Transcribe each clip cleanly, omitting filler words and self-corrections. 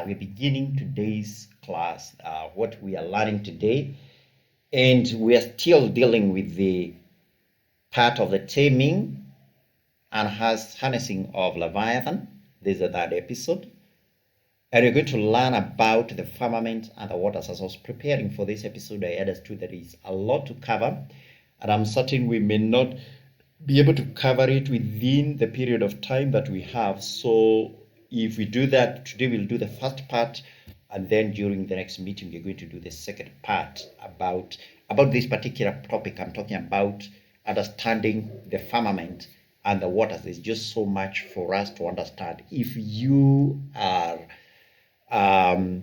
We're beginning today's class, what we are learning today, and we are still dealing with the part of the taming and harnessing of Leviathan. This is the third episode. And we're going to learn about the firmament and the waters. As I was preparing for this episode, I understood that there is a lot to cover, and I'm certain we may not be able to cover it within the period of time that we have. So if we do that, today we'll do the first part, and then during the next meeting, we're going to do the second part about this particular topic. I'm talking about understanding the firmament and the waters. There's just so much for us to understand. If you are a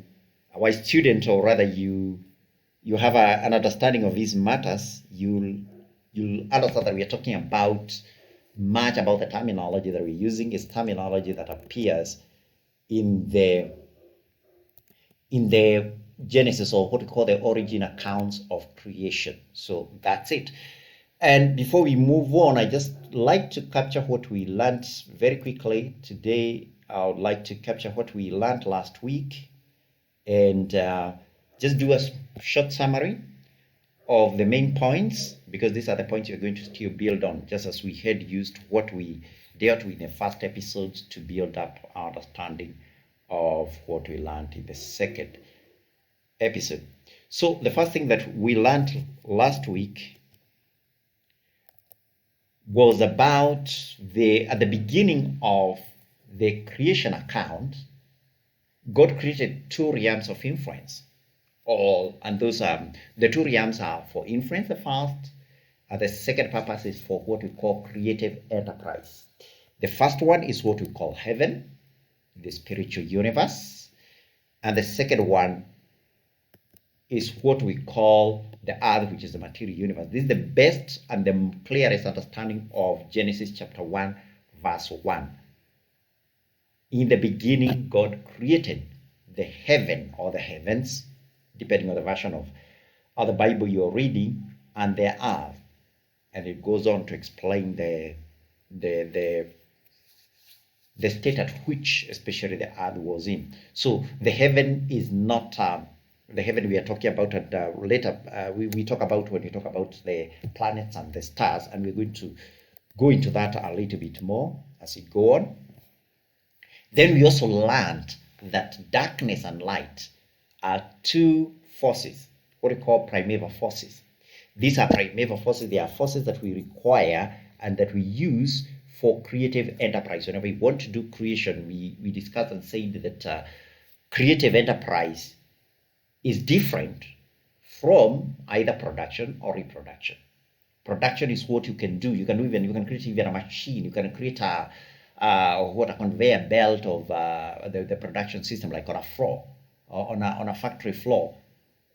wise student, or rather you have an understanding of these matters, you'll understand that we are talking about much about the terminology that we're using is terminology that appears in the Genesis, or what we call the origin accounts of creation. So that's it. And before we move on, I just like to capture what we learned very quickly. Today, I would like to capture what we learned last week and just do a short summary of the main points, because these are the points you're going to still build on, just as we had used what we dealt with in the first episode to build up our understanding of what we learned in the second episode. So the first thing that we learned last week was about at the beginning of the creation account, God created two realms of influence. And those the two realms are for influence. The first, the second purpose is for what we call creative enterprise. The first one is what we call heaven, the spiritual universe, and the second one is what we call the earth, which is the material universe. This is the best and the clearest understanding of Genesis chapter 1, verse 1. In the beginning, God created the heaven or the heavens, depending on the version of the Bible you're reading, and the earth. And it goes on to explain the state at which especially the earth was in. So the heaven is not the heaven we are talking about later. We talk about when we talk about the planets and the stars, and we're going to go into that a little bit more as we go on. Then we also learned that darkness and light are two forces, what we call primeval forces. These are primeval forces. They are forces that we require and that we use for creative enterprise. Whenever we want to do creation, we discussed and said that creative enterprise is different from either production or reproduction. Production is what you can do. You can create even a machine. You can create a conveyor belt of the production system, like on a floor, or on a factory floor,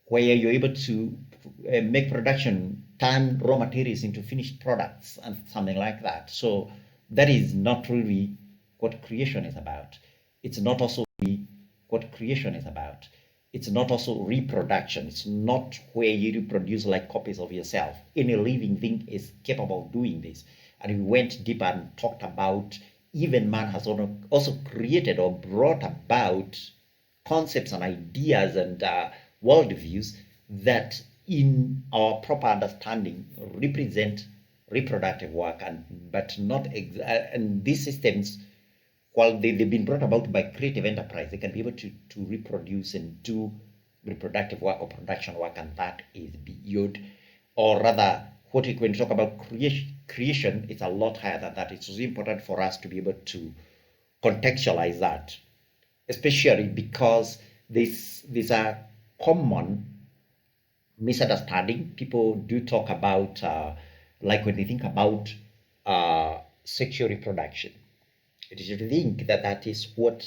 where you're able to make production, turn raw materials into finished products and something like that. So that is not really what creation is about. It's not also really what creation is about. It's not also reproduction. It's not where you reproduce like copies of yourself. Any living thing is capable of doing this. And we went deeper and talked about even man has also created or brought about concepts and ideas and worldviews that in our proper understanding represent reproductive work, but not and these systems, while they've been brought about by creative enterprise, they can be able to reproduce and do reproductive work or production work, and that is beyond, or rather, when we talk about creation, it's a lot higher than that. It's really important for us to be able to contextualize that, especially because these are common misunderstanding. People do talk about, like when they think about sexual reproduction, it is to think that is what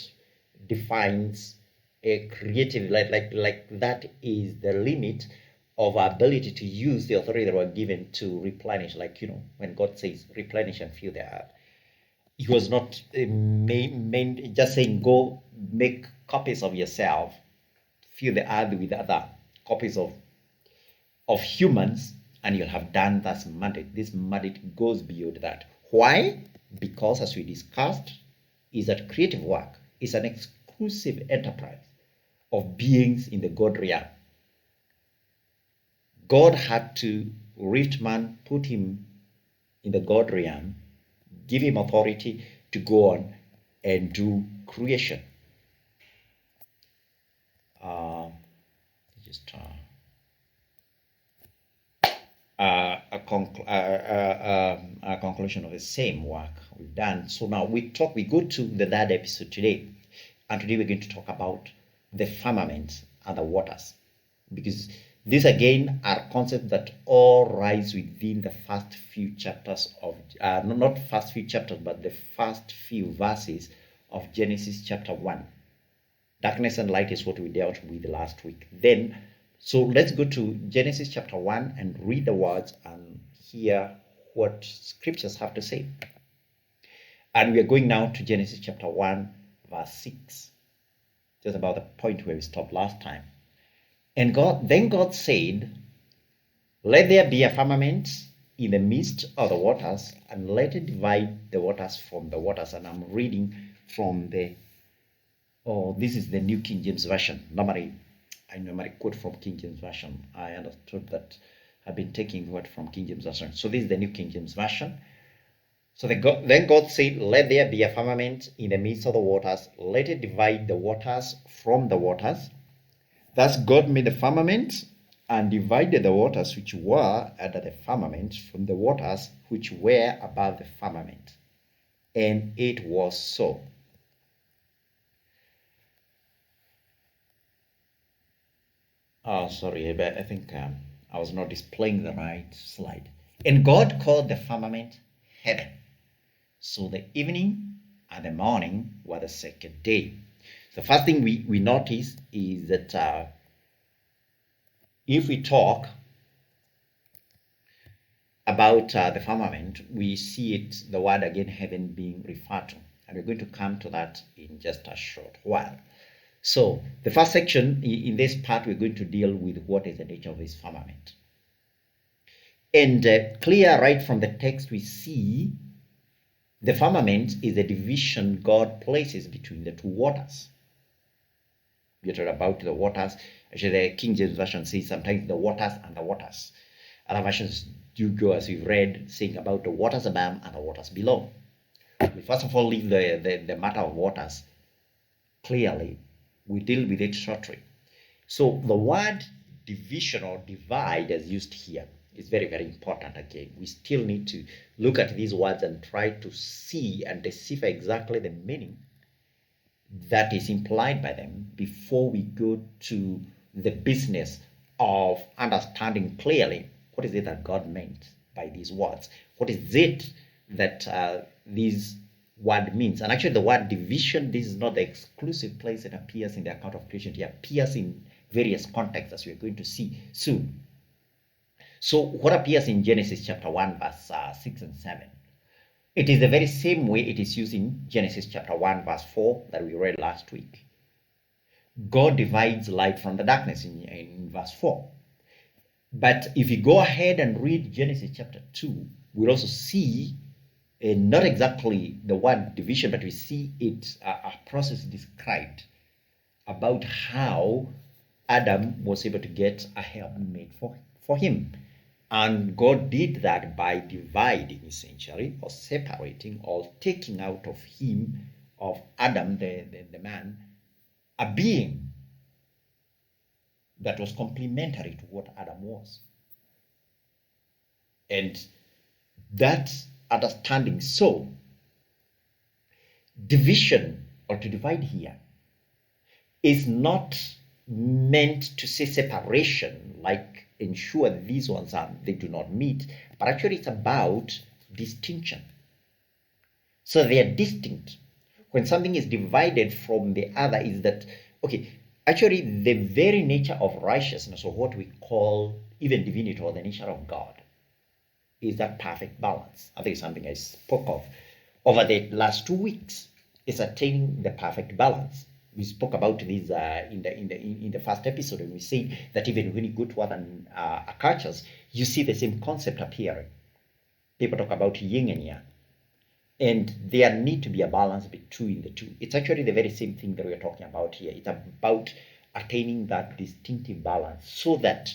defines a creative, like that is the limit of our ability to use the authority that we're given to replenish. Like, when God says replenish and fill the earth, He was not just saying go make copies of yourself, fill the earth with other copies of humans, and you'll have done that mandate. This mandate goes beyond that. Why? Because, as we discussed, is that creative work is an exclusive enterprise of beings in the God realm. God had to lift man, put him in the God realm, give him authority to go on and do creation. A conclusion of the same work we've done. So now we go to the third episode today, and today we're going to talk about the firmament and the waters, because these again are concepts that all rise within the first few chapters of not first few chapters, but the first few verses of Genesis chapter 1. Darkness and light is what we dealt with last week. So let's go to Genesis chapter 1 and read the words and hear what scriptures have to say. And we are going now to Genesis chapter 1, verse 6. Just about the point where we stopped last time. And God said, "Let there be a firmament in the midst of the waters, and let it divide the waters from the waters." And I'm reading from this is the New King James Version. I normally quote from King James Version. I understood that I've been taking word from King James Version. So this is the New King James Version. So then God said, "Let there be a firmament in the midst of the waters, let it divide the waters from the waters." Thus God made the firmament and divided the waters which were under the firmament from the waters which were above the firmament. And it was so. Sorry, I think I was not displaying the right slide. And God called the firmament heaven. So the evening and the morning were the second day. The first thing we notice is that if we talk about the firmament, we see the word again, heaven, being referred to. And we're going to come to that in just a short while. So the first section, in this part, we're going to deal with what is the nature of this firmament. And clear right from the text, we see the firmament is a division God places between the two waters. We talked about the waters. Actually, the King James Version says sometimes the waters and the waters. Other versions do go, as we've read, saying about the waters above and the waters below. We first of all leave the matter of waters clearly. We deal with it shortly. So the word division or divide as used here is very, very important. Again, we still need to look at these words and try to see and decipher exactly the meaning that is implied by them before we go to the business of understanding clearly what is it that God meant by these words. What is it that these word means? And actually the word division, this is not the exclusive place it appears in the account of creation. It appears in various contexts, as we are going to see soon. So what appears in Genesis chapter 1 verse 6 and 7, it is the very same way it is used in Genesis chapter 1 verse 4 that we read last week. God divides light from the darkness in verse 4. But if you go ahead and read Genesis chapter 2, we'll also see not exactly the word division, but we see it a process described about how Adam was able to get a helpmate for him. And God did that by dividing, essentially, or separating, or taking out of him, of Adam, the man, a being that was complementary to what Adam was. And that understanding, so division, or to divide here, is not meant to say separation, like ensure that these ones they do not meet, but actually it's about distinction. So they are distinct. When something is divided from the other, is that, okay, actually the very nature of righteousness, or what we call even divinity, or the nature of God, is that perfect balance. I think it's something I spoke of over the last 2 weeks, is attaining the perfect balance. We spoke about this in the first episode, and we said that even when you go to other cultures, you see the same concept appearing. People talk about yin and yang. And there need to be a balance between the two. It's actually the very same thing that we're talking about here. It's about attaining that distinctive balance so that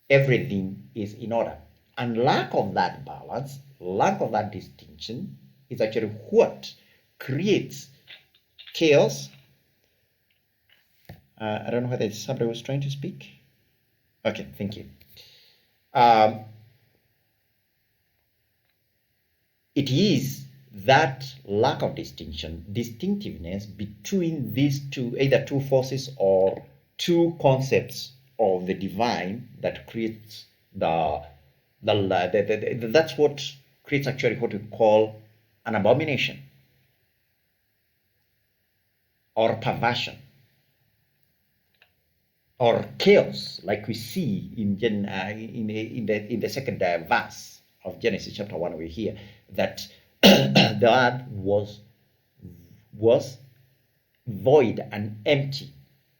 everything is in order. And lack of that balance, lack of that distinction is actually what creates chaos. I don't know whether somebody was trying to speak. Okay, thank you. It is that lack of distinctiveness between these two, either two forces or two concepts of the divine that creates that's what creates actually what we call an abomination or perversion or chaos, like we see in the second verse of Genesis chapter 1 over here, that the earth was void and empty.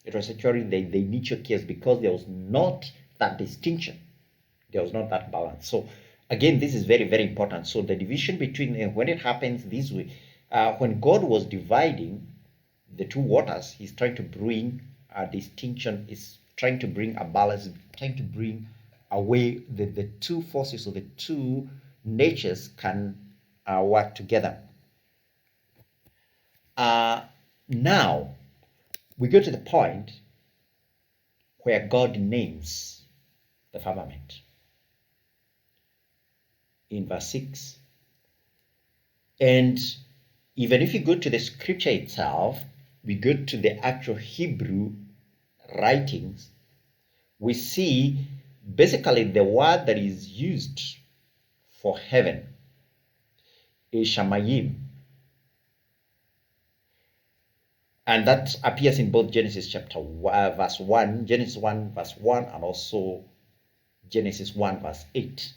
It was actually the initial chaos because there was not that distinction. There was not that balance. So again, this is very, very important. So the division between, when it happens this way, when God was dividing the two waters, he's trying to bring a distinction, is trying to bring a balance, trying to bring away the two forces or the two natures can work together. Now, we go to the point where God names the firmament. In verse 6. And even if you go to the scripture itself, we go to the actual Hebrew writings, we see basically the word that is used for heaven is Shamayim. And that appears in both Genesis chapter 1, verse 1, Genesis 1 verse 1, and also Genesis 1 verse 8.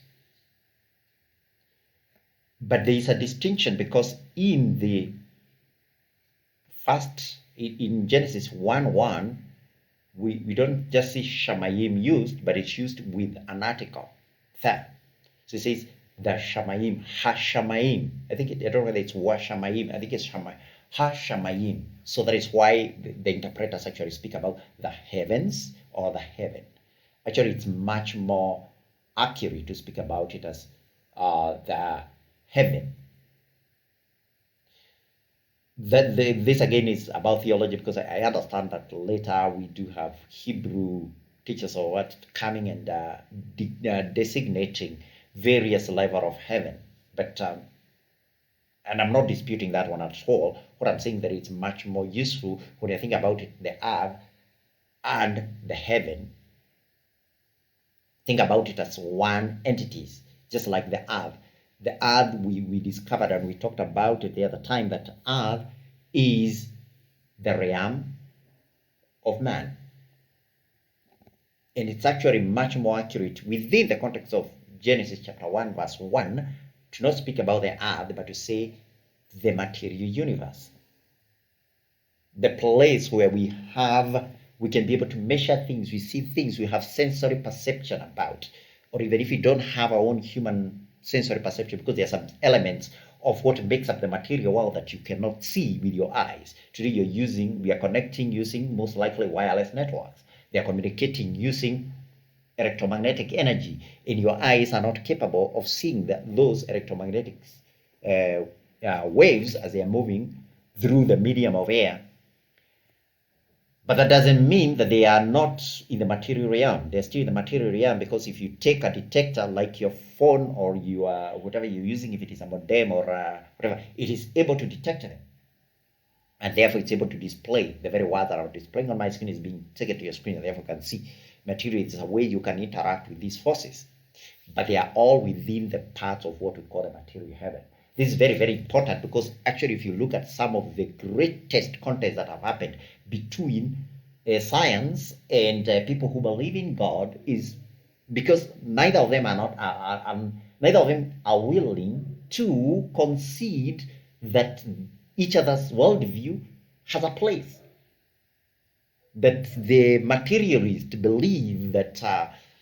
But there is a distinction because in the first, in Genesis 1:1, we don't just see Shamayim used, but it's used with an article, the. So it says the Shamayim, Hashamayim. I don't know whether it's Washamayim, I think it's Hashamayim. So that is why the interpreters actually speak about the heavens or the heaven. Actually, it's much more accurate to speak about it as the heaven. This again is about theology, because I understand that later we do have Hebrew teachers or what coming and designating various level of heaven, but and I'm not disputing that one at all. What I'm saying that it's much more useful when you think about it, the earth and the heaven. Think about it as one entities, just like the earth. The earth, we discovered and we talked about it the other time, that earth is the realm of man. And it's actually much more accurate within the context of Genesis chapter 1 verse 1 to not speak about the earth, but to say the material universe. The place where we can be able to measure things, we see things, we have sensory perception about, or even if we don't have our own human sensory perception, because there are some elements of what makes up the material world that you cannot see with your eyes. Today we are connecting using most likely wireless networks. They are communicating using electromagnetic energy, and your eyes are not capable of seeing those electromagnetic waves as they are moving through the medium of air. But that doesn't mean that they are not in the material realm. They're still in the material realm, because if you take a detector like your phone or whatever you're using, if it is a modem or whatever, it is able to detect them. And therefore it's able to display the very word that I'm displaying on my screen is being taken to your screen, and therefore you can see material. It's a way you can interact with these forces. But they are all within the parts of what we call the material heaven. This is very, very important, because actually if you look at some of the greatest contests that have happened between science and people who believe in God, is because neither of them are willing to concede that each other's worldview has a place. That the materialists believe that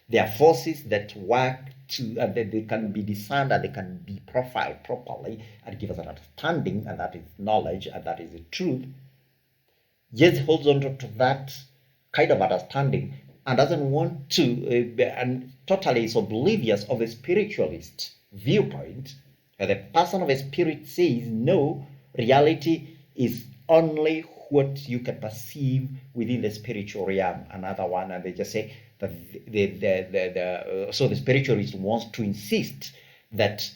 There are forces that work to, that they can be discerned and they can be profiled properly and give us an understanding, and that is knowledge, and that is the truth. Yes, holds on to that kind of understanding and doesn't want to, and totally is oblivious of a spiritualist viewpoint, where the person of a spirit says, no, reality is only what you can perceive within the spiritual realm. Another one, and they just say that so the spiritualist wants to insist that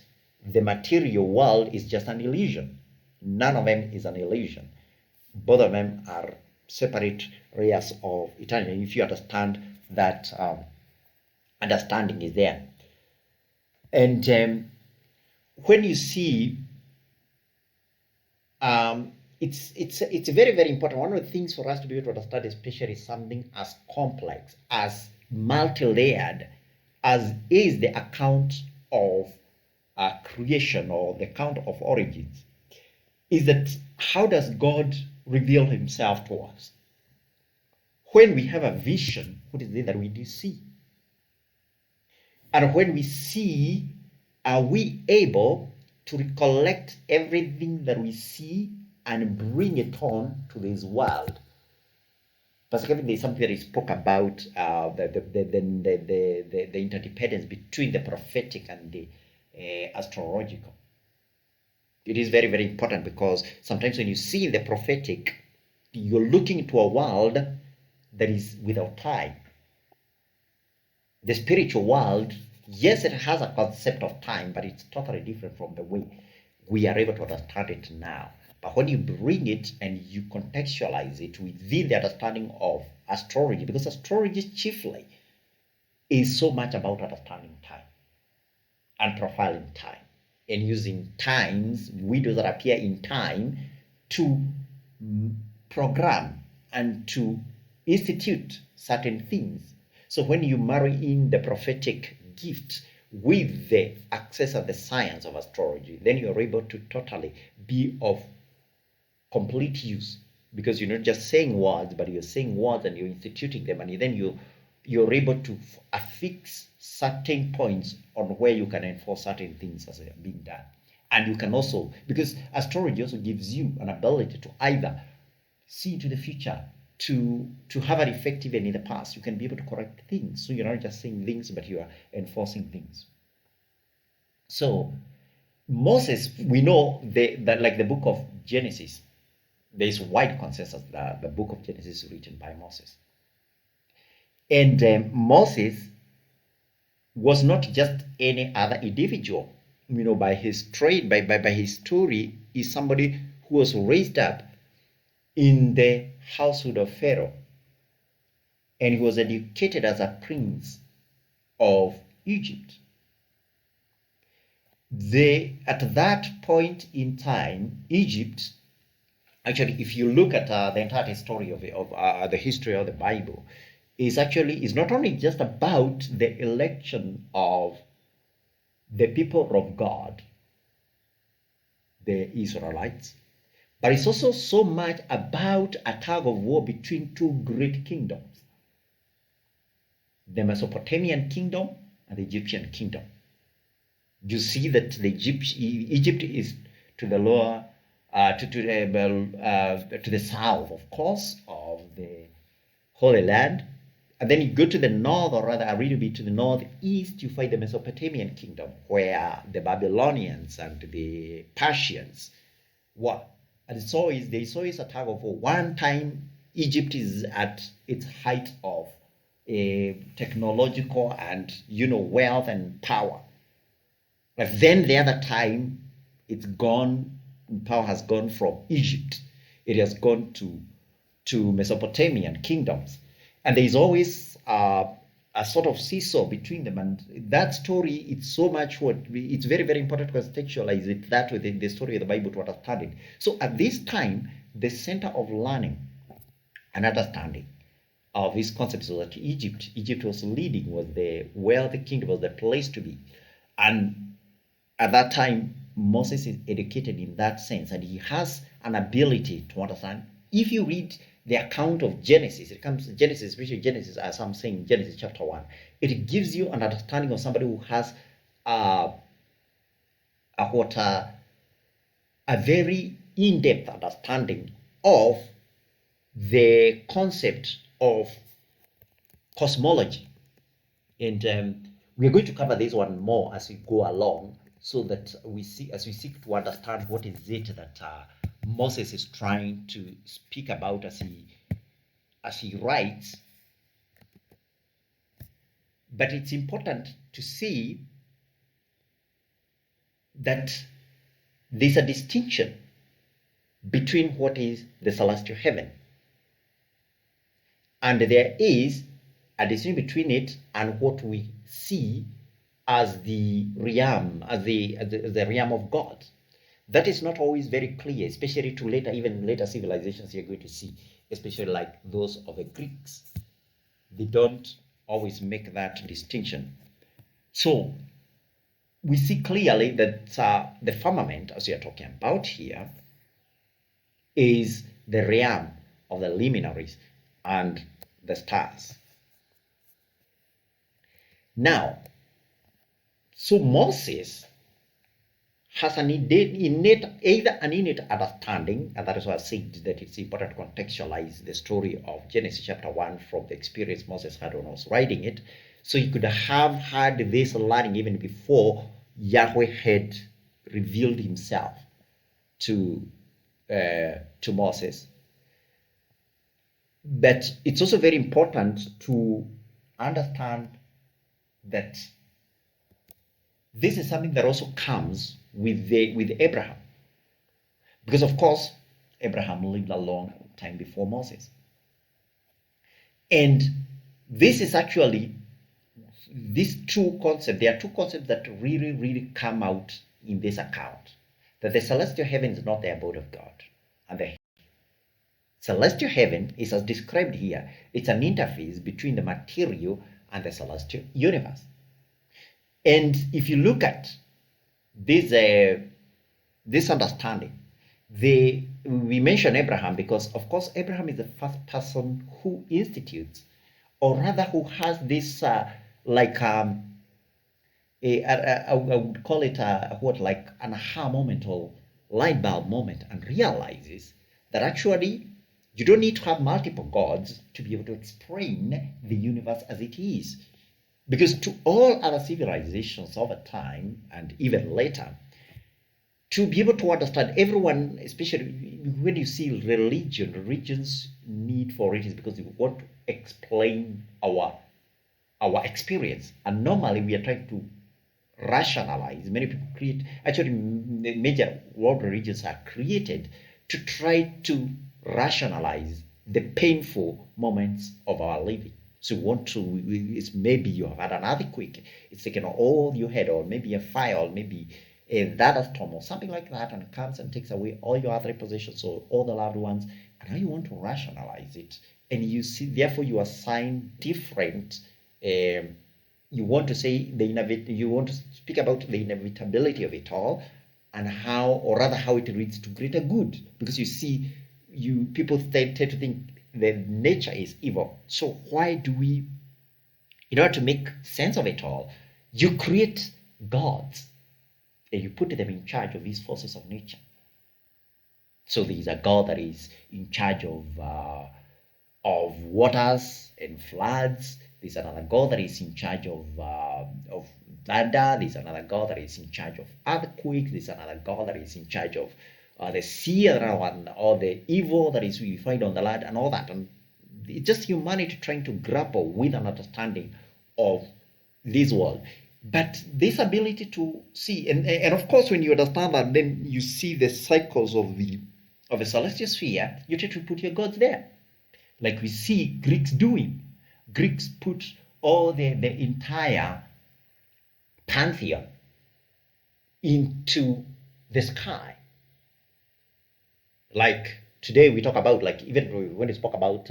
the material world is just an illusion. None of them is an illusion. Both of them are separate realms of eternity. If you understand that, understanding is there. And when you see, it's very, very important. One of the things for us to be able to understand, especially something as complex, as multi-layered as is the account of creation or the account of origins, is that how does God reveal himself to us? When we have a vision, what is it that we do see? And when we see, are we able to recollect everything that we see and bring it on to this world? Pastor Kevin, there's something that he spoke about, the interdependence between the prophetic and the astrological. It is very, very important, because sometimes when you see the prophetic, you're looking into a world that is without time. The spiritual world, yes, it has a concept of time, but it's totally different from the way we are able to understand it now. But when you bring it and you contextualize it within the understanding of astrology, because astrology chiefly is so much about understanding time and profiling time, and using times, windows that appear in time, to program and to institute certain things. So when you marry in the prophetic gift with the access of the science of astrology, then you're able to totally be of complete use, because you're not just saying words, but you're saying words and you're instituting them, and then you're able to affix certain points on where you can enforce certain things as they are being done. And you can also, because astrology also gives you an ability to either see into the future, to have an effect even in the past. You can be able to correct things. So you're not just saying things, but you are enforcing things. So Moses, we know that like the book of Genesis, there is wide consensus that the book of Genesis is written by Moses. And Moses was not just any other individual. By his trade, by his story, is somebody who was raised up in the household of Pharaoh, and he was educated as a prince of Egypt. At that point in time, Egypt, actually, if you look at the entire story of the history of the Bible, is not only just about the election of the people of God, the Israelites, but it's also so much about a tug of war between two great kingdoms, the Mesopotamian kingdom and the Egyptian kingdom. You see that Egypt is to the lower, to the south, of course, of the Holy Land. And then you go to the north, or rather a little bit to the northeast, you find the Mesopotamian kingdom, where the Babylonians and the Persians were. And there's always a tug of war. One time, Egypt is at its height of technological and wealth and power. But then the other time, it's gone. Power has gone from Egypt. It has gone to Mesopotamian kingdoms. And there's always a sort of seesaw between them. And that story, it's so much it's very, very important to contextualize it that within the story of the Bible to understand it. So at this time, the center of learning and understanding of these concepts was that Egypt was leading, was the wealthy kingdom, was the place to be. And at that time, Moses is educated in that sense, and he has an ability to understand. If you read the account of Genesis. It comes Genesis, especially Genesis, as I'm saying, Genesis chapter 1. It gives you an understanding of somebody who has a very in-depth understanding of the concept of cosmology. And we're going to cover this one more as we go along, so that we seek to understand what is it that Moses is trying to speak about as he writes. But it's important to see that there's a distinction between what is the celestial heaven, and there is a distinction between it and what we see as the realm, as the realm of God. That is not always very clear, especially to even later civilizations you're going to see, especially like those of the Greeks. They don't always make that distinction. So we see clearly that the firmament, as we are talking about here, is the realm of the luminaries and the stars. Now, so Moses has an innate understanding, and that is why I said that it's important to contextualize the story of Genesis chapter 1 from the experience Moses had when he was writing it. So he could have had this learning even before Yahweh had revealed himself to Moses. But it's also very important to understand that this is something that also comes with Abraham, because of course Abraham lived a long time before Moses, and this is actually these two concepts. There are two concepts that really come out in this account: that the celestial heaven is not the abode of God, and the celestial heaven is as described here. It's an interface between the material and the celestial universe. And if you look at this understanding, we mention Abraham because, of course, Abraham is the first person who institutes, or rather who has this I would call it like an aha moment or light bulb moment, and realizes that actually you don't need to have multiple gods to be able to explain the universe as it is. Because to all other civilizations over time, and even later, to be able to understand everyone, especially when you see religion's need for it is because we want to explain our experience. And normally we are trying to rationalize. Many people create, actually major world religions are created to try to rationalize the painful moments of our living. So you want to, it's maybe you have had an earthquake, it's taken all your head, or maybe a fire, or maybe a thunderstorm or something like that, and it comes and takes away all your earthly possessions or all the loved ones, and now you want to rationalize it. And you see, therefore you assign different, you want to say you want to speak about the inevitability of it all, and how, or rather how it leads to greater good, because you see, people tend to think that nature is evil. So why do we, in order to make sense of it all, you create gods and you put them in charge of these forces of nature. So there is a God that is in charge of waters and floods. There's another God that is in charge of thunder. There's another God that is in charge of earthquakes. There's another God that is in charge of the sea, and all the evil that is we find on the land, and all that. And it's just humanity trying to grapple with an understanding of this world. But this ability to see, and of course, when you understand that, then you see the cycles of the celestial sphere. You try to put your gods there, like we see Greeks doing. Greeks put all the entire pantheon into the sky. Like today we talk about, like even when we spoke about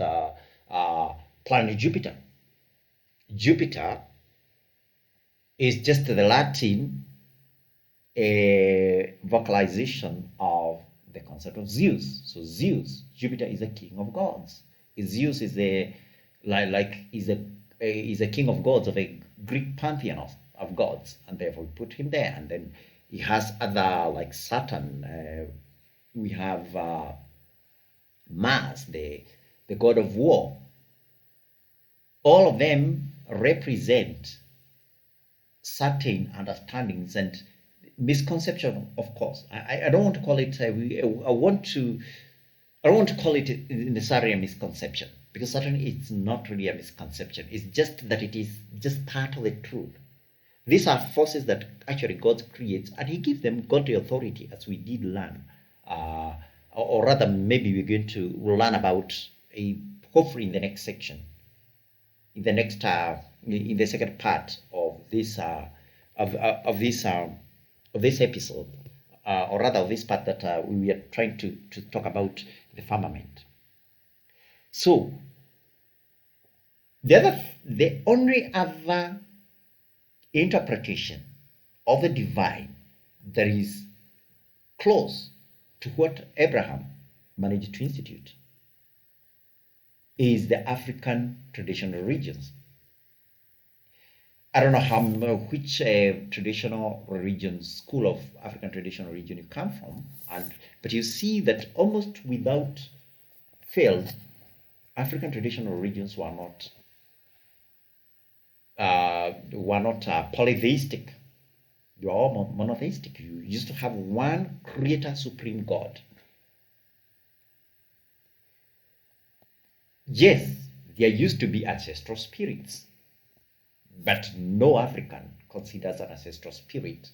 planet Jupiter. Jupiter is just the Latin vocalization of the concept of Zeus. So Zeus, Jupiter, is a king of gods. Zeus is a king of gods of a Greek pantheon of gods, and therefore we put him there. And then he has other, like Saturn. We have Mars, the god of war. All of them represent certain understandings and misconception, of course. I don't want to call it. I don't want to call it necessarily a misconception, because certainly it's not really a misconception. It's just that it is just part of the truth. These are forces that actually God creates, and He gives them godly authority, as we did learn. Or rather, maybe we're going to learn about hopefully in the next section, in the next in the second part of this this episode, or rather of this part that we are trying to talk about the firmament. So the only other interpretation of the divine that is close to what Abraham managed to institute is the African traditional religions. I don't know which traditional religion, school of African traditional religion you come from, but you see that almost without fail, African traditional religions were not polytheistic. They were all monotheistic. You used to have one creator, supreme God. Yes, there used to be ancestral spirits, but no African considers an ancestral spirit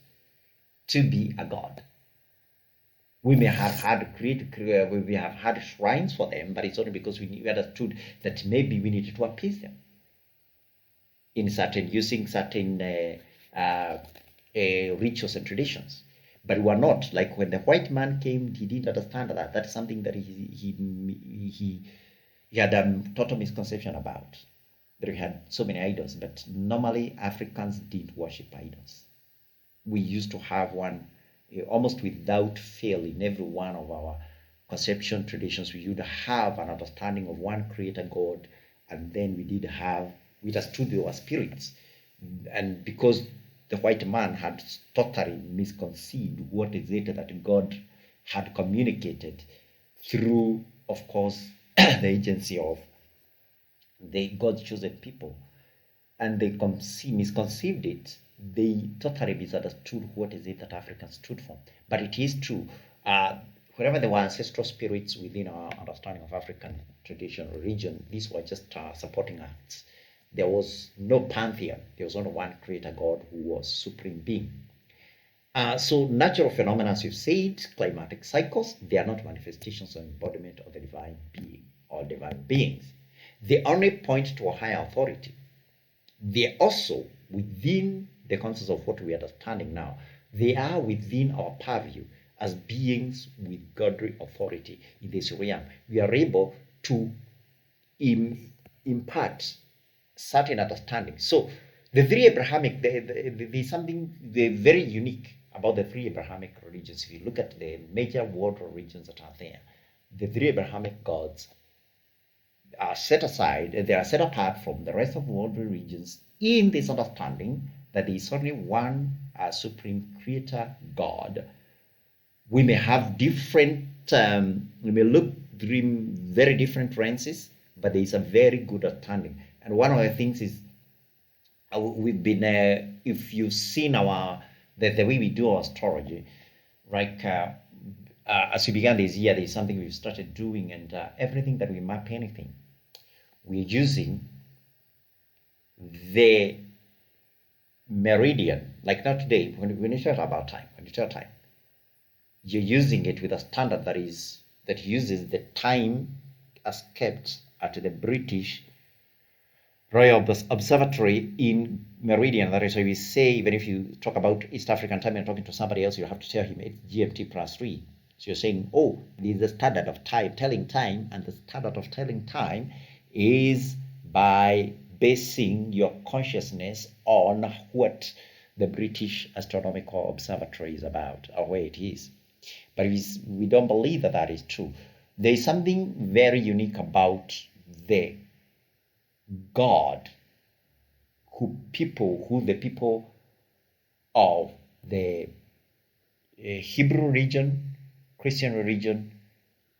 to be a god. We may have had we have had shrines for them, but it's only because we understood that maybe we needed to appease them using certain rituals and traditions. But we are not, like when the white man came, he didn't understand that. That's something that he had a total misconception about. That we had so many idols, but normally Africans didn't worship idols. We used to have one almost without fail in every one of our conception traditions. We would have an understanding of one creator God, and then we understood they were spirits. And because the white man had totally misconceived what is it that God had communicated through, of course, the agency of the God's chosen people, and they misconceived it. They totally misunderstood what is it that Africans stood for. But it is true. Wherever there were ancestral spirits within our understanding of African traditional religion, these were just supporting acts. There was no pantheon. There was only one creator God who was supreme being. So natural phenomena, as you've said, climatic cycles, they are not manifestations or embodiment of the divine being or divine beings. They only point to a higher authority. They are also within the concepts of what we are understanding now. They are within our purview as beings with godly authority in this realm. We are able to impart certain understanding. So the three Abrahamic, there's something very unique about the three Abrahamic religions. If you look at the major world religions that are there, the three Abrahamic gods are set aside, they are set apart from the rest of world religions in this understanding that there is only one supreme creator God. We may have different, we may look through very different lenses, but there is a very good understanding. And one of the things is we've been, if you've seen the way we do our astrology, like as we began this year, there's something we've started doing, and everything that we map anything, we're using the meridian. Like not today, when you talk about time, you're using it with a standard that uses the time as kept at the British Royal Observatory in meridian. That is why we say, even if you talk about East African time and talking to somebody else, you have to tell him it's GMT plus 3. So you're saying, oh, this is the standard of time, telling time, and the standard of telling time is by basing your consciousness on what the British Astronomical Observatory is about, or where it is. But we don't believe that that is true. There is something very unique about the God who the people of the Hebrew region, Christian religion,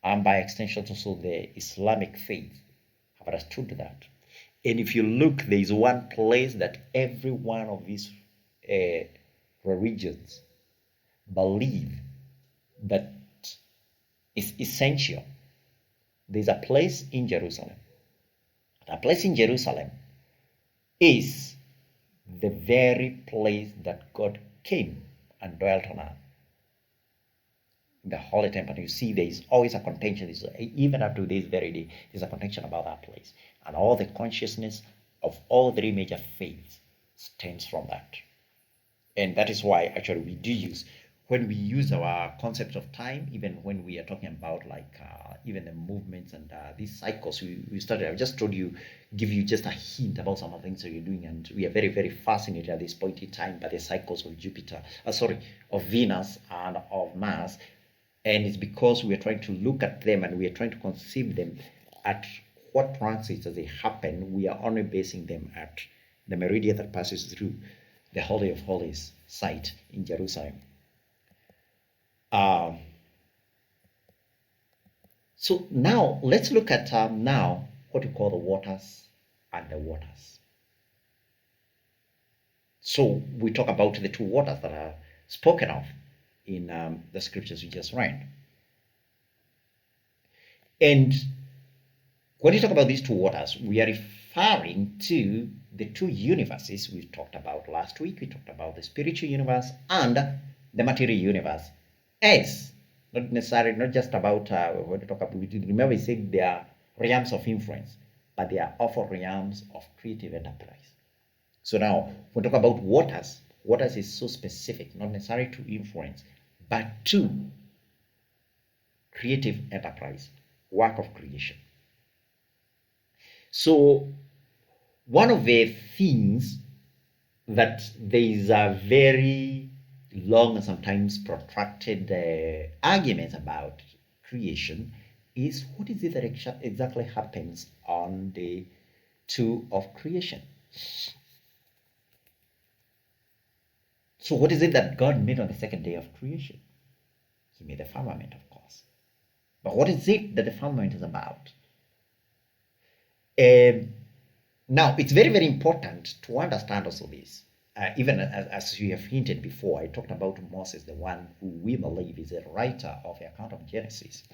and by extension also the Islamic faith have understood that. And if you look, there is one place that every one of these religions believe that is essential. There's a place in Jerusalem. That place in Jerusalem is the very place that God came and dwelt on earth. The Holy Temple. You see, there is always a contention. Even up to this very day, there's a contention about that place. And all the consciousness of all three major faiths stems from that. And that is why actually we do use, when we use our concept of time, even when we are talking about like even the movements and these cycles, we started, I just told you, give you just a hint about some of the things that you're doing, and we are very, very fascinated at this point in time by the cycles of of Venus and of Mars. And it's because we are trying to look at them and we are trying to conceive them at what transits as they happen. We are only basing them at the meridian that passes through the Holy of Holies site in Jerusalem. So now let's look at now what we call the waters and the waters. So we talk about the two waters that are spoken of in the scriptures we just read. And when you talk about these two waters, we are referring to the two universes we talked about last week. We talked about the spiritual universe and the material universe as not necessarily, not just about when we talk about, remember we said they are realms of influence, but they are also realms of creative enterprise. So now when we talk about waters, waters is so specific, not necessarily to influence, but to creative enterprise, work of creation. So one of the things that there is a very long and sometimes protracted arguments about creation is what is it that exactly happens on day 2 of creation. So what is it that God made on the second day of creation? He made the firmament, of course. But what is it that the firmament is about? Now, it's very, very important to understand also this. Even as we have hinted before, I talked about Moses, the one who we believe is a writer of the account of Genesis.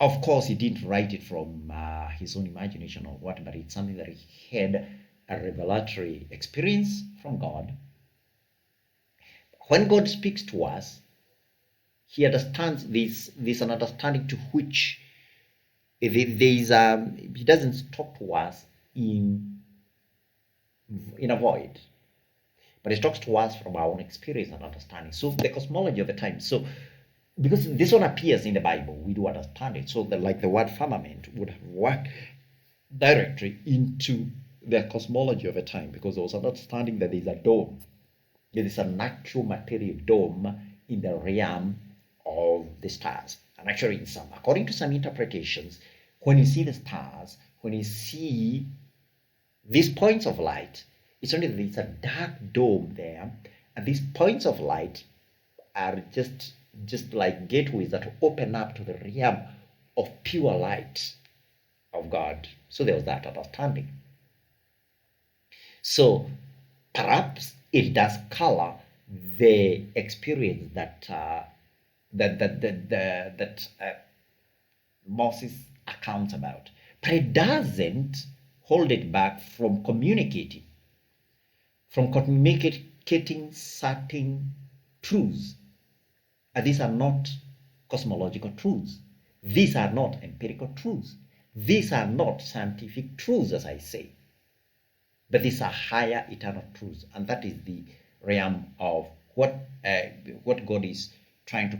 Of course, he didn't write it from his own imagination or what, but it's something that he had a revelatory experience from God. When God speaks to us, he understands this an understanding to which he doesn't talk to us in a void, but he talks to us from our own experience and understanding. So the cosmology of the time. So because this one appears in the Bible, we do understand it. So like the word firmament would have worked directly into the cosmology of a time, because there was an understanding that there is a dome. There is a natural material dome in the realm of the stars. And actually, according to some interpretations, when you see the stars, when you see these points of light, it's only that there's a dark dome there, and these points of light are just like gateways that open up to the realm of pure light of God. So there was that understanding. So perhaps it does color the experience that Moses accounts about, but it doesn't hold it back from communicating certain truths. And these are not cosmological truths. These are not empirical truths. These are not scientific truths, as I say. But these are higher eternal truths, and that is the realm of what God is trying to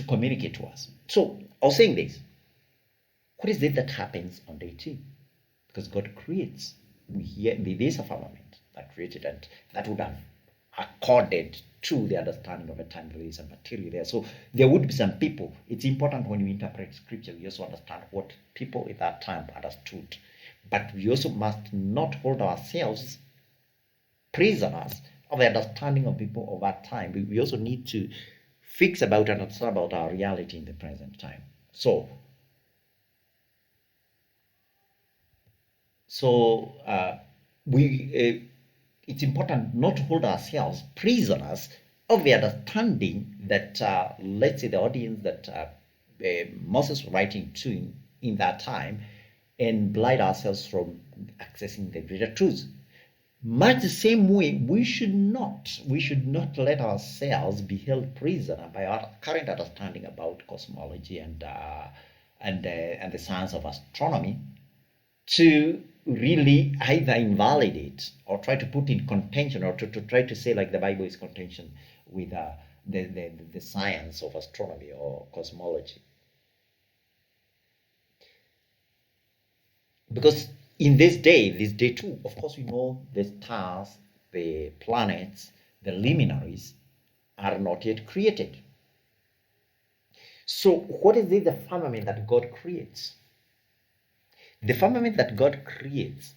communicate to us. So I was saying this. What is it that happens on day 2? Because God creates. There is a firmament that created, and that would have accorded to the understanding of a time, place, and material there. So there would be some people. It's important when you interpret scripture, we also understand what people at that time understood. But we also must not hold ourselves prisoners of the understanding of people of that time. We also need to fix about and understand about our reality in the present time. So it's important not to hold ourselves prisoners of the understanding that, let's say, the audience that Moses was writing to in that time, and blind ourselves from accessing the greater truths. Much the same way, we should not let ourselves be held prisoner by our current understanding about cosmology and the science of astronomy, to really either invalidate or try to put in contention, or to try to say like the Bible is contention with the science of astronomy or cosmology. Because in this day too, of course, we know the stars, the planets, the luminaries are not yet created. So what is it, the firmament that God creates? The firmament that God creates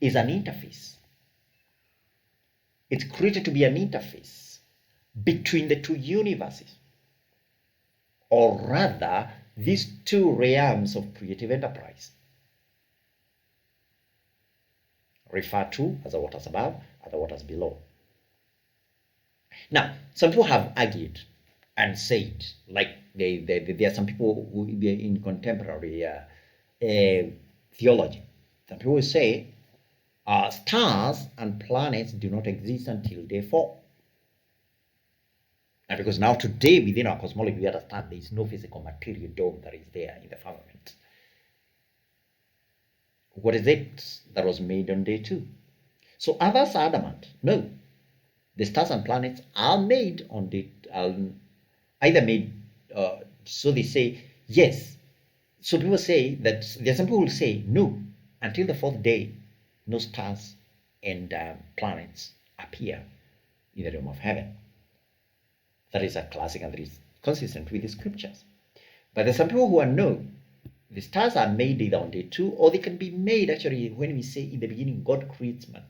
is an interface. It's created to be an interface between the two universes, or rather, these two realms of creative enterprise, referred to as the waters above and the waters below. Now, some people have argued and said, like there are some people who in contemporary theology, some people will say stars and planets do not exist until day 4. And because now today within our cosmology we understand there is no physical material dome that is there in the firmament. What is it that was made on day 2? So others are adamant, no, the stars and planets are made on day, either made, so they say yes. So people say that, there are some people who say no, until the 4th day, no stars and planets appear in the realm of heaven. That is a classic and that is consistent with the scriptures. But there are some people who are no, the stars are made either on day 2, or they can be made actually when we say in the beginning God creates man.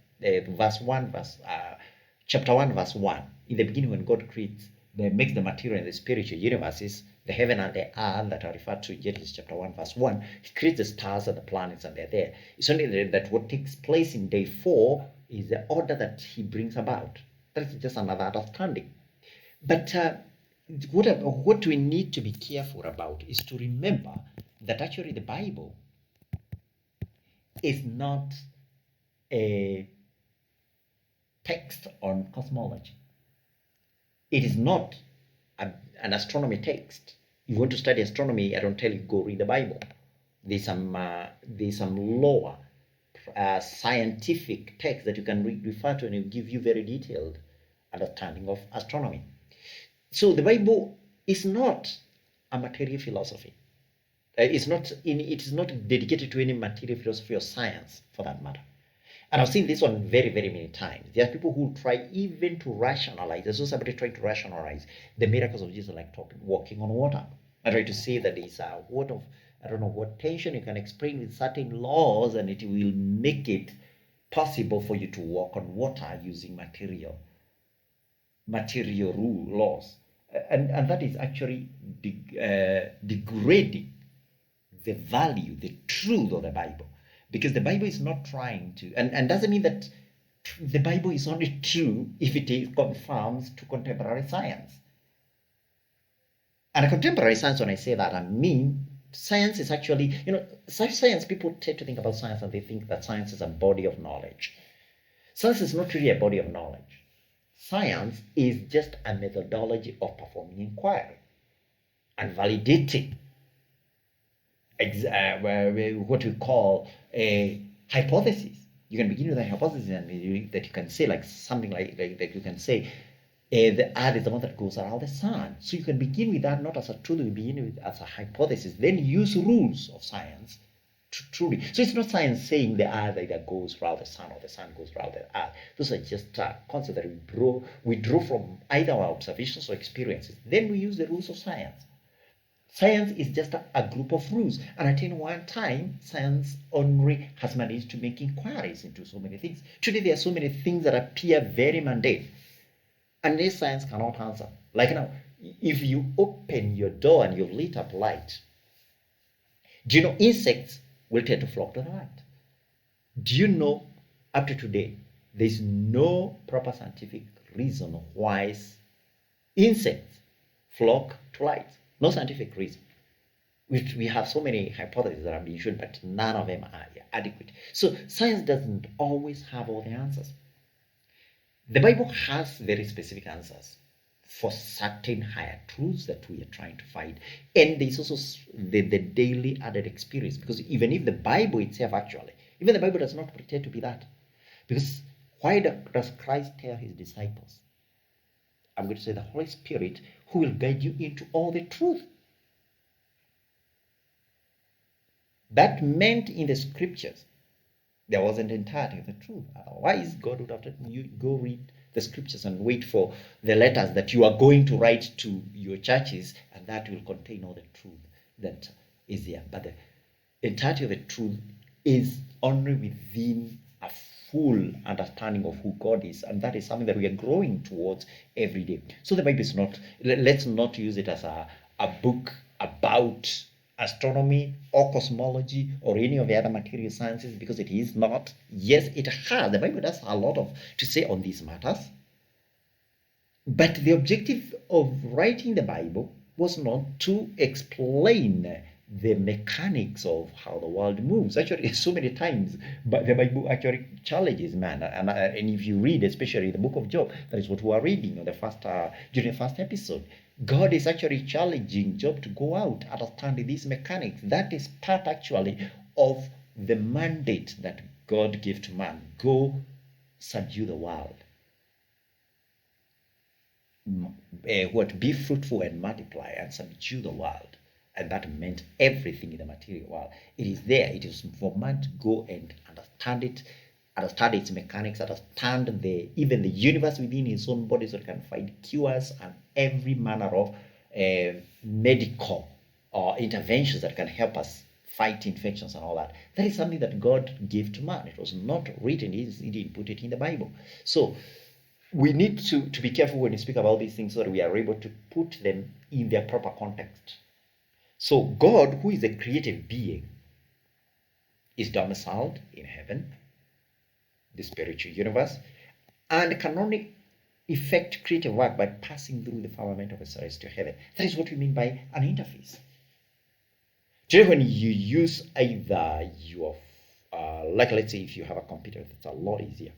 Chapter 1 verse 1, in the beginning when God creates, makes the material and the spiritual universes, the heaven and the earth that are referred to in Genesis chapter 1 verse 1, he creates the stars and the planets and they're there. It's only that what takes place in day 4 is the order that he brings about. That's just another understanding. But what we need to be careful about is to remember that actually the Bible is not a text on cosmology. It is not an astronomy text. If you want to study astronomy, I don't tell you go read the Bible. There's some lower scientific text that you can refer to, and it will give you very detailed understanding of astronomy. So the Bible is not a material philosophy. It is not dedicated to any material philosophy or science, for that matter. And I've seen this one very, very many times. There are people who try even to rationalize. There's also somebody trying to rationalize the miracles of Jesus, like walking on water. I try to say that there's a word of, I don't know what tension you can explain with certain laws, and it will make it possible for you to walk on water using material rule laws. And that is actually degrading the value, the truth of the Bible. Because the Bible is not trying to, and doesn't mean that the Bible is only true if it conforms to contemporary science. And a contemporary science, when I say that, I mean science is actually, science, people tend to think about science and they think that science is a body of knowledge. Science is not really a body of knowledge. Science is just a methodology of performing inquiry and validating what we call a hypothesis. You can begin with a hypothesis and that you can say like something like that. You can say the earth is the one that goes around the sun. So you can begin with that not as a truth, you begin with as a hypothesis, then use rules of science Truly. So it's not science saying the earth either goes around the sun or the sun goes around the earth. Those are just concepts that we draw from either our observations or experiences. Then we use the rules of science. Science is just a group of rules. And at any one time, science only has managed to make inquiries into so many things. Today, there are so many things that appear very mundane. And this science cannot answer. Like now, if you open your door and you've lit up light, do you know insects will tend to flock to the light? Do you know, up to today, there's no proper scientific reason why insects flock to light? No scientific reason. We have so many hypotheses that have been shown, but none of them are adequate. So science doesn't always have all the answers. The Bible has very specific answers for certain higher truths that we are trying to find. And there's also the daily added experience, because even if the Bible itself even the Bible does not pretend to be that. Because why does Christ tell his disciples, I'm going to say the Holy Spirit, who will guide you into all the truth? That meant in the scriptures, there wasn't entirety of the truth. Otherwise, God would have told you, go read the scriptures and wait for the letters that you are going to write to your churches, and that will contain all the truth that is there. But the entirety of the truth is only within a full understanding of who God is, and that is something that we are growing towards every day. So the Bible is not, let's not use it as a book about astronomy or cosmology or any of the other material sciences, because it is not. Yes, it has. The Bible does a lot to say on these matters. But the objective of writing the Bible was not to explain the mechanics of how the world moves. Actually, so many times, but the Bible actually challenges man. And if you read, especially the book of Job, that is what we are reading on the first during the first episode. God is actually challenging Job to go out, understand these mechanics. That is part actually of the mandate that God gave to man. Go subdue the world. Be fruitful and multiply and subdue the world. And that meant everything in the material world. It is there. It is for man to go and understand it, understand its mechanics, understand even the universe within his own body, so it can find cures and every manner of medical interventions that can help us fight infections and all that. That is something that God gave to man. It was not written. He didn't put it in the Bible. So we need to be careful when we speak about these things, so that we are able to put them in their proper context. So God, who is a creative being, is domiciled in heaven, the spiritual universe, and can only effect creative work by passing through the firmament of a celestial heaven. That is what we mean by an interface. Today, when you use either your, like let's say if you have a computer, it's a lot easier.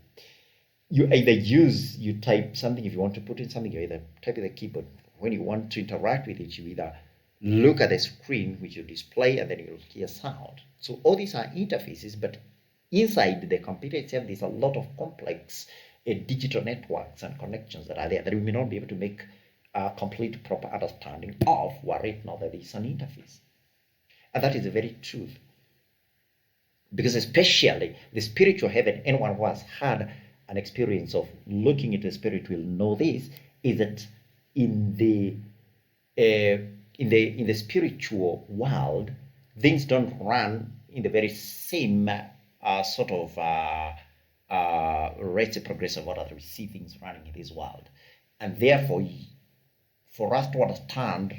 You either you type something, if you want to put in something, you either type in the keyboard. When you want to interact with it, you either look at the screen which you display, and then you'll hear sound. So all these are interfaces, but inside the computer itself, there's a lot of complex digital networks and connections that are there that we may not be able to make a complete proper understanding of, were it not that it's an interface. And that is the very truth. Because especially the spiritual heaven, anyone who has had an experience of looking at the spirit will know this, is that in the spiritual world, things don't run in the very same sort of rate of progressive order that we see things running in this world. And therefore, for us to understand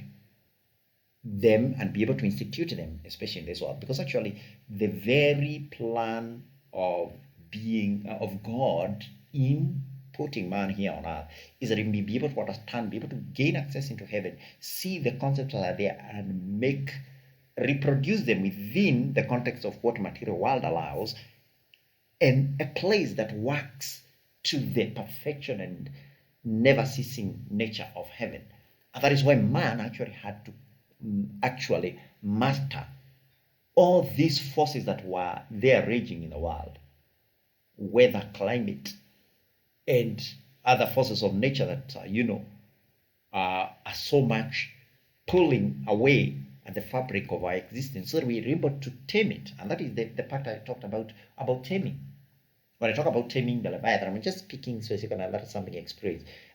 them and be able to institute them, especially in this world, because actually the very plan of being of God in putting man here on earth is that he may be able to understand, be able to gain access into heaven, see the concepts that are there, and reproduce them within the context of what material world allows, and a place that works to the perfection and never ceasing nature of heaven. And that is why man actually had to actually master all these forces that were there raging in the world, weather, climate, and other forces of nature that are so much pulling away and the fabric of our existence so that we're able to tame it. And that is the part I talked about taming. When I talk about taming the Leviathan, I'm just speaking so you can learn something I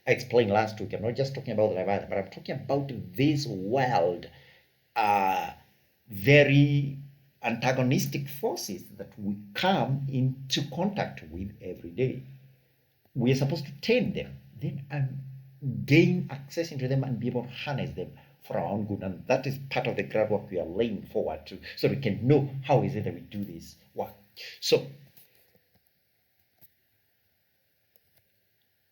explained last week. I'm not just talking about the Leviathan, but I'm talking about this world, very antagonistic forces that we come into contact with every day. We are supposed to tame them, then and gain access into them and be able to harness them for our own good. And that is part of the groundwork we are laying forward to, so we can know how is it that we do this work. So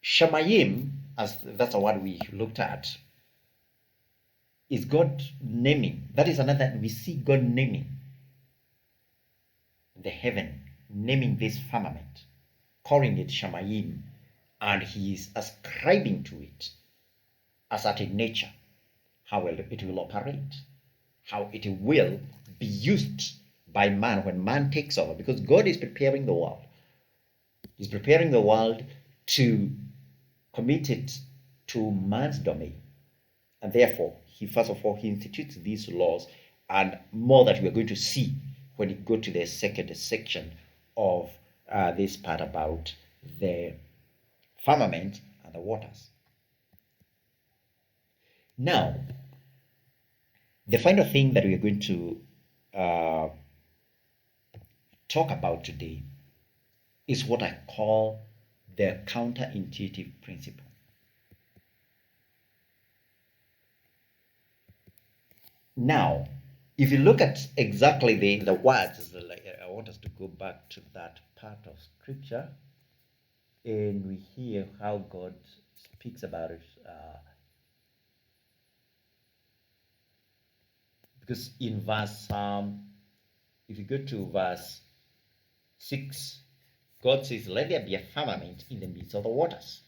Shamayim, as that's a word we looked at, is God naming. That is another, we see God naming the heaven, naming this firmament, calling it Shamayim, and he is ascribing to it a certain nature, how it will operate, how it will be used by man when man takes over, because God is preparing the world. He's preparing the world to commit it to man's domain. And therefore, he institutes these laws, and more that we are going to see when we go to the second section of this part about the firmament and the waters. Now, the final thing that we are going to talk about today is what I call the counterintuitive principle. Now, if you look at exactly the words, I want us to go back to that part of scripture, and we hear how God speaks about it. Because in verse, if you go to verse 6, God says, "Let there be a firmament in the midst of the waters."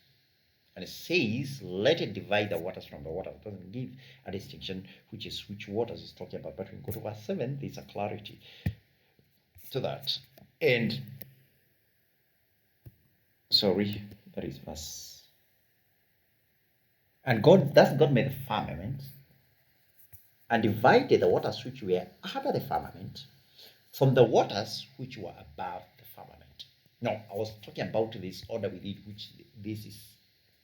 And it says, "Let it divide the waters from the waters." It doesn't give a distinction which waters is talking about. But when we go to verse 7, there's a clarity to that. And sorry, that is verse. And God made the firmament and divided the waters which were under the firmament from the waters which were above the firmament. Now, I was talking about this order with it, which this is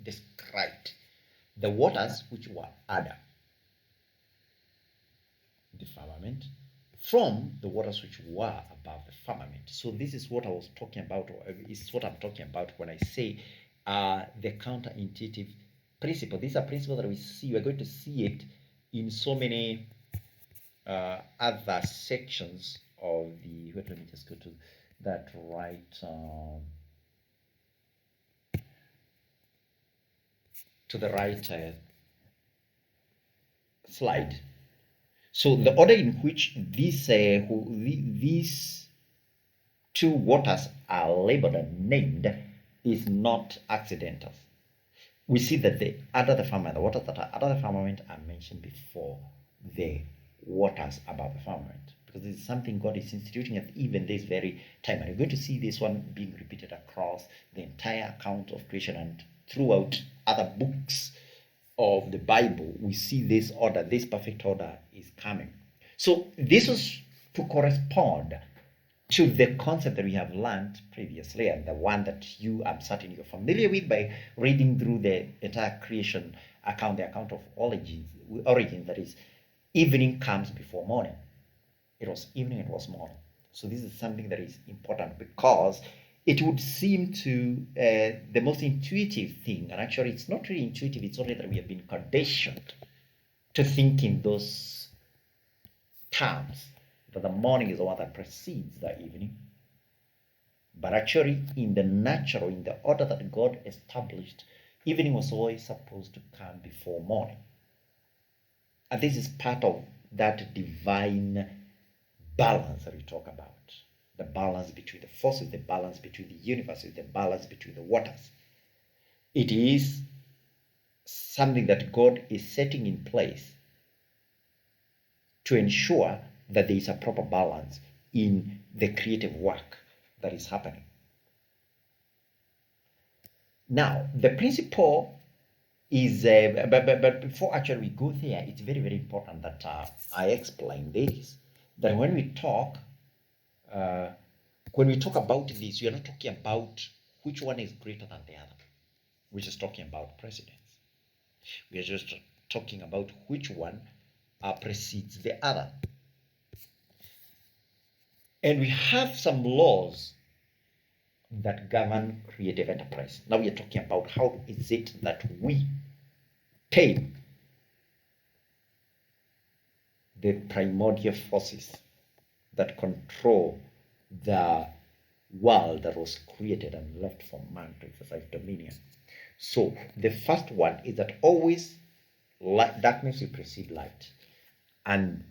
described. The waters which were under the firmament from the waters which were above the firmament. So this is what I was talking about, or is what I'm talking about when I say the counterintuitive principle. This is a principle that we see. We're going to see it in so many other sections of the. Wait, let me just go to that right. To the right slide. So the order in which these two waters are labeled and named is not accidental. We see that the waters that are under the firmament are mentioned before the waters above the firmament, because this is something God is instituting at even this very time. And you're going to see this one being repeated across the entire account of creation, and throughout other books of the Bible, we see this order, this perfect order is coming. So this was to correspond to the concept that we have learned previously, and the one that I'm certain you're familiar with by reading through the entire creation account, the account of origins, that is, evening comes before morning. It was evening, it was morning. So this is something that is important, because it would seem to the most intuitive thing, and actually it's not really intuitive, it's only that we have been conditioned to think in those terms, that the morning is the one that precedes the evening. But actually, in the natural, in the order that God established, evening was always supposed to come before morning. And this is part of that divine balance that we talk about. The balance between the forces, the balance between the universes, the balance between the waters. It is something that God is setting in place to ensure that there is a proper balance in the creative work that is happening. Now, the principle is, but before actually we go there, it's very, very important that I explain this, that when we talk about this, we are not talking about which one is greater than the other. We're just talking about precedence. We are just talking about which one precedes the other. And we have some laws that govern creative enterprise. Now we are talking about how is it that we tame the primordial forces that control the world that was created and left for man to exercise dominion. So the first one is that always darkness will precede light. And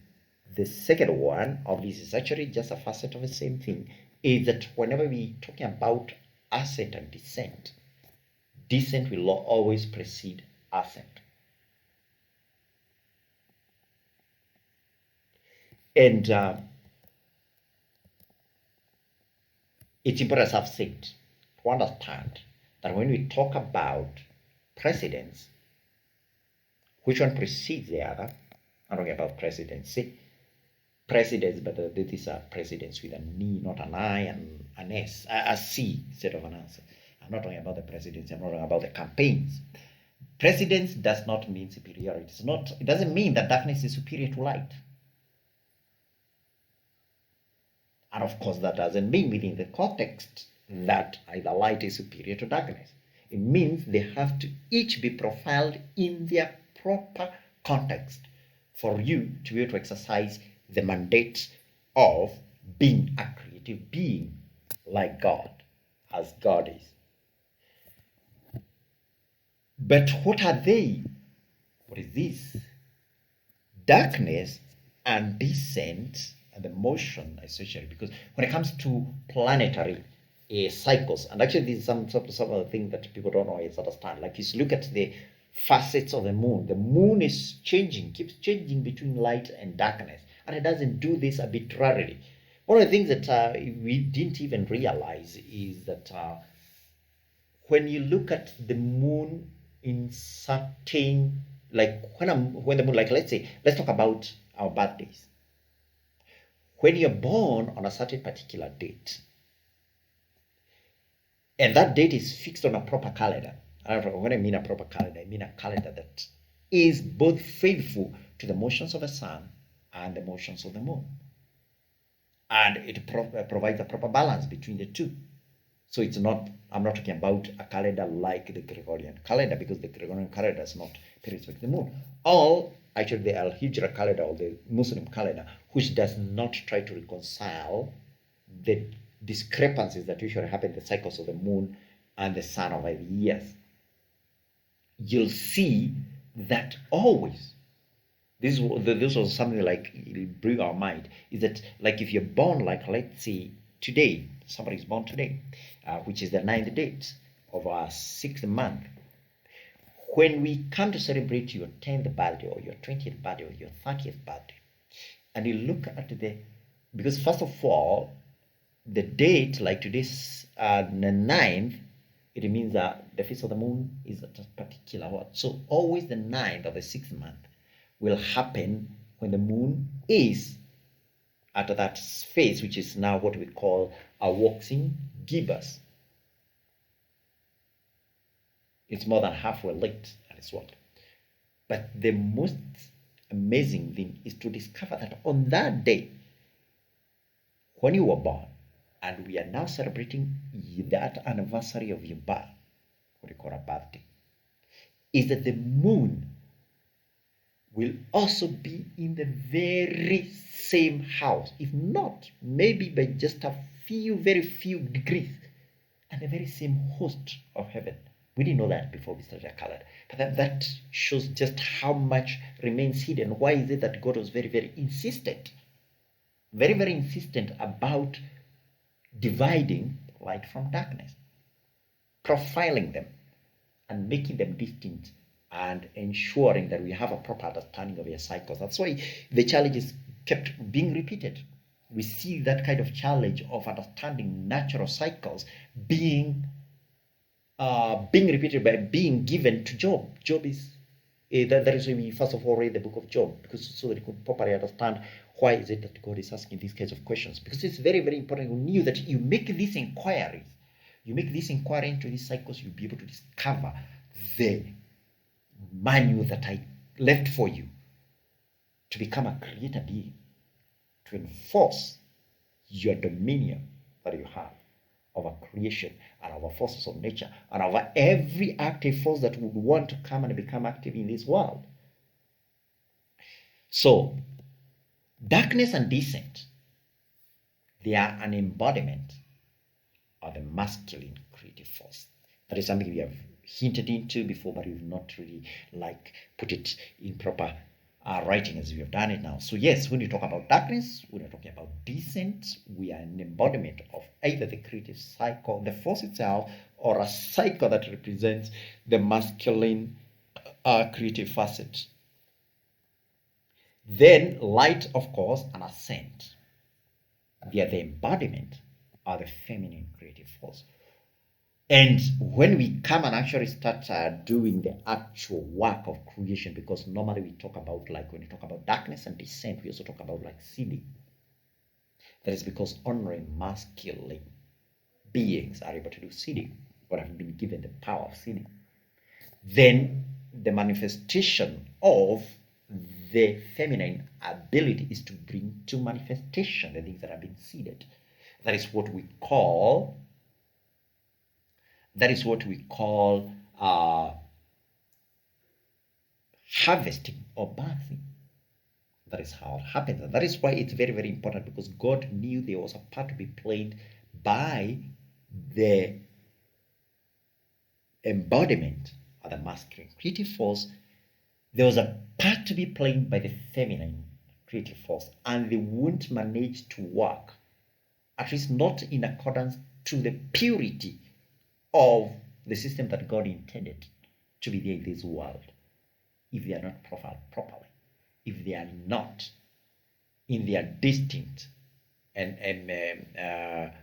the second one of this is actually just a facet of the same thing, is that whenever we talking about ascent and descent will always precede ascent. And it's important, as I've said, to understand that when we talk about precedence, which one precedes the other? I'm talking about presidency. Precedence, but these are precedence with an E, not an I, and an S, a C instead of an answer. I'm not talking about the presidency, I'm not talking about the campaigns. Precedence does not mean superiority. It doesn't mean that darkness is superior to light. And of course, that doesn't mean within the context that either light is superior to darkness. It means they have to each be profiled in their proper context for you to be able to exercise the mandate of being a creative being like God, as God is. But what are they? What is this? Darkness and descent and the motion, especially because when it comes to planetary cycles, and actually this is some of the things that people don't always understand. Like you look at the facets of the moon is changing, keeps changing between light and darkness, and it doesn't do this arbitrarily. One of the things that we didn't even realize is that when you look at the moon in certain, like when the moon, like let's talk about our birthdays. When you're born on a certain particular date, and that date is fixed on a proper calendar. When I mean a proper calendar, I mean a calendar that is both faithful to the motions of the sun and the motions of the moon. And it provides a proper balance between the two. So I'm not talking about a calendar like the Gregorian calendar, because the Gregorian calendar is not periods with the moon. Actually, the Al-Hijra calendar, or the Muslim calendar, which does not try to reconcile the discrepancies that usually happen in the cycles of the moon and the sun over the years. You'll see that always, this was something like it'll bring our mind, is that like if you're born, like let's say today, somebody's born today, which is the 9th date of our 6th month. When we come to celebrate your 10th birthday or your 20th birthday or your 30th birthday, and you look at because first of all, the date, like today's the 9th, it means that the phase of the moon is at a particular what. So always the 9th of the 6th month will happen when the moon is at that phase, which is now what we call a waxing gibbous. It's more than halfway lit, and it's what. But the most amazing thing is to discover that on that day, when you were born, and we are now celebrating that anniversary of your birth, what we call a birthday, is that the moon will also be in the very same house, if not, maybe by just a very few degrees, and the very same host of heaven. We didn't know that before we started our calendar, but that shows just how much remains hidden. Why is it that God was very, very insistent, very, very insistent about dividing light from darkness, profiling them, and making them distinct, and ensuring that we have a proper understanding of their cycles? That's why the challenges kept being repeated. We see that kind of challenge of understanding natural cycles being being repeated by being given to Job. Job is that is why we first of all read the book of Job, because so that you could properly understand why is it that God is asking these kinds of questions. Because it's very, very important. You knew that you make these inquiries, into these cycles, you'll be able to discover the manual that I left for you to become a creator being, to enforce your dominion that you have over creation and over forces of nature and over every active force that would want to come and become active in this world. So, darkness and descent, they are an embodiment of the masculine creative force. That is something we have hinted into before, but we've not really put it in proper writing as we have done it now. So yes, when you talk about darkness, when you're talking about descent, we are an embodiment of either the creative cycle, the force itself, or a cycle that represents the masculine creative facet. Then light, of course, and ascent. They are the embodiment of the feminine creative force. And when we come and actually start doing the actual work of creation, because normally we talk about, when we talk about darkness and descent, we also talk about seeding. That is because honoring masculine beings are able to do seeding, or have been given the power of seeding. Then the manifestation of the feminine ability is to bring to manifestation the things that have been seeded. That is what we call harvesting or birthing. That is how it happens. And that is why it's very, very important, because God knew there was a part to be played by the embodiment of the masculine creative force. There was a part to be played by the feminine creative force, and they won't manage to work, at least not in accordance to the purity of the system that God intended to be there in this world, if they are not profiled properly, if they are not in their distinct and in their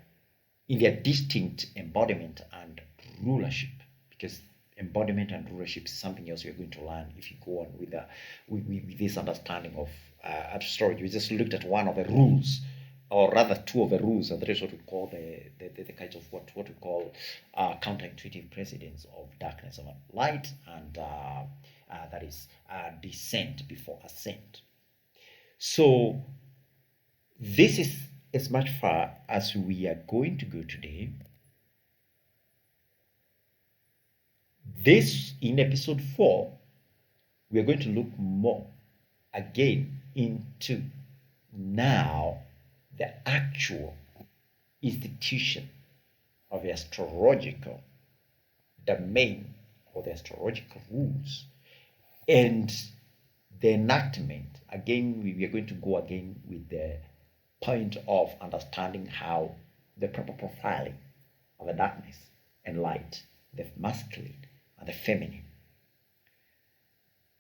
distinct embodiment and rulership. Because embodiment and rulership is something else you're going to learn if you go on with this understanding of astrology. We just looked at one of the rules, or rather two of the rules, and that is what we call the kinds of what we call counterintuitive precedence of darkness over light, and that is descent before ascent. So this is as much far as we are going to go today. This, in episode 4, we are going to look more again into now the actual institution of the astrological domain, or the astrological rules, and the enactment. Again, we are going to go again with the point of understanding how the proper profiling of the darkness and light, the masculine and the feminine,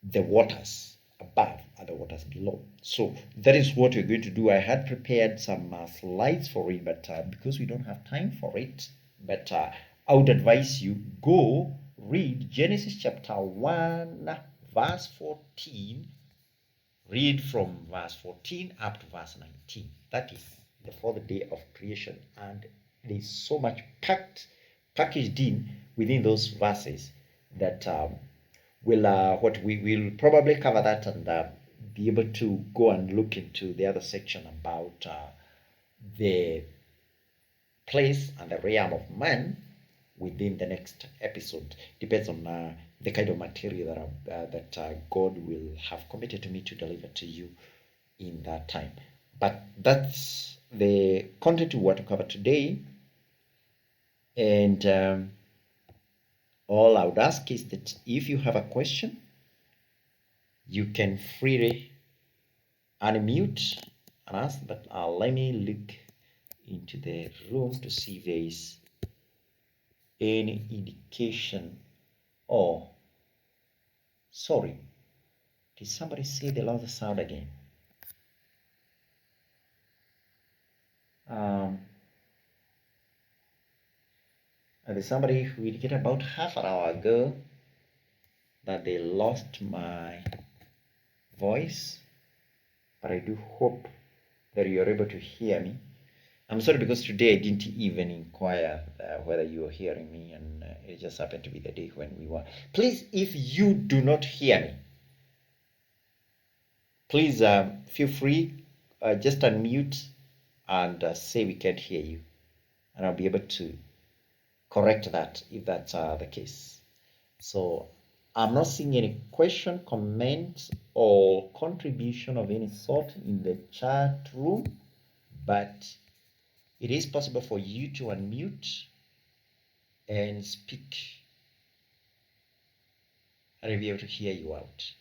the waters above and the waters below. So that is what we're going to do. I had prepared some slides for it, but because we don't have time for it, but I would advise you go read Genesis chapter 1 verse 14. Read from verse 14 up to verse 19. That is the fourth day of creation, and there's so much packaged in within those verses that we will probably cover that and be able to go and look into the other section about the place and the realm of man within the next episode. Depends on the kind of material that God will have committed to me to deliver to you in that time. But that's the content we want to cover today. And all I would ask is that if you have a question, you can freely unmute and ask. But let me look into the room to see if there is any indication. Oh, sorry, did somebody say the louder sound again? And there's somebody who indicated about half an hour ago that they lost my voice, but I do hope that you're able to hear me. I'm sorry because today I didn't even inquire whether you were hearing me, and it just happened to be the day when we were. Please, if you do not hear me, please feel free, just unmute and say we can't hear you, and I'll be able to correct that if that's the case. So I'm not seeing any question, comment, or contribution of any sort in the chat room, but it is possible for you to unmute and speak, and I'll be able to hear you out.